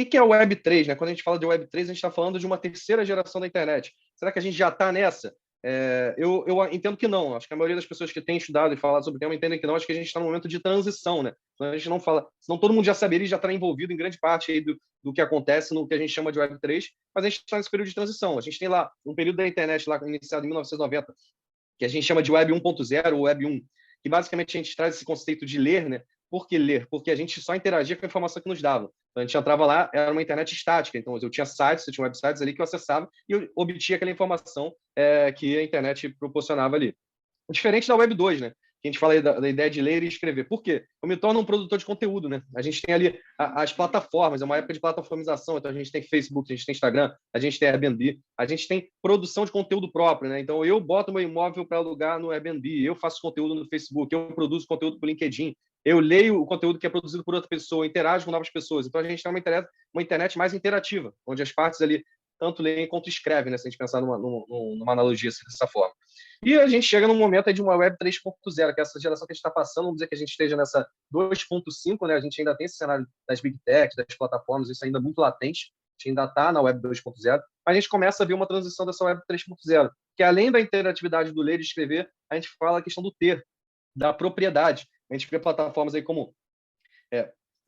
que é o Web3, né? Quando a gente fala de Web3, a gente está falando de uma terceira geração da internet. Será que a gente já está nessa? Eu entendo que não. Acho que a maioria das pessoas que tem estudado e falado sobre o tema entendem que não. Acho que a gente está num momento de transição, né? Então, a gente não fala, senão todo mundo já saberia e já está envolvido em grande parte aí do que acontece no que a gente chama de Web3, mas a gente está nesse período de transição. A gente tem lá um período da internet lá iniciado em 1990, que a gente chama de Web 1.0 ou Web 1, que basicamente a gente traz esse conceito de ler, né? Por que ler? Porque a gente só interagia com a informação que nos davam. Então, a gente entrava lá, era uma internet estática. Então, eu tinha sites, eu tinha websites ali que eu acessava e eu obtinha aquela informação que a internet proporcionava ali. Diferente da Web 2, né? Que a gente fala aí da ideia de ler e escrever. Por quê? Eu me torno um produtor de conteúdo, né? A gente tem ali as plataformas, é uma época de plataformização, então a gente tem Facebook, a gente tem Instagram, a gente tem Airbnb, a gente tem produção de conteúdo próprio, né? Então eu boto meu imóvel para alugar no Airbnb, eu faço conteúdo no Facebook, eu produzo conteúdo para o LinkedIn, eu leio o conteúdo que é produzido por outra pessoa, interajo com novas pessoas. Então a gente tem uma internet mais interativa, onde as partes ali tanto leem quanto escrevem, né? Se a gente pensar numa analogia assim, dessa forma. E a gente chega num momento aí de uma Web 3.0, que é essa geração que a gente está passando, vamos dizer que a gente esteja nessa 2.5, né? A gente ainda tem esse cenário das Big Techs, das plataformas, isso ainda é muito latente, a gente ainda está na Web 2.0, mas a gente começa a ver uma transição dessa Web 3.0, que além da interatividade do ler e escrever, a gente fala a questão do ter, da propriedade. A gente vê plataformas aí como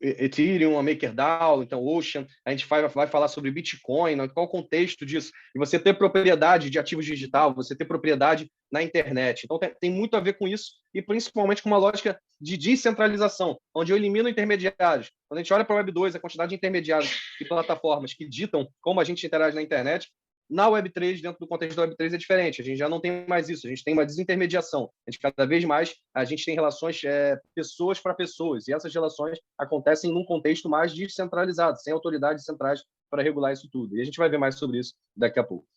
Ethereum, a MakerDAO, então Ocean, a gente vai falar sobre Bitcoin, né? Qual o contexto disso? E você ter propriedade de ativos digital, você ter propriedade na internet. Então tem muito a ver com isso e principalmente com uma lógica de descentralização, onde eu elimino intermediários. Quando a gente olha para a Web 2, a quantidade de intermediários e plataformas que ditam como a gente interage na internet, na Web3, dentro do contexto da Web3, é diferente. A gente já não tem mais isso. A gente tem uma desintermediação. Cada vez mais, a gente tem relações pessoas para pessoas. E essas relações acontecem num contexto mais descentralizado, sem autoridades centrais para regular isso tudo. E a gente vai ver mais sobre isso daqui a pouco.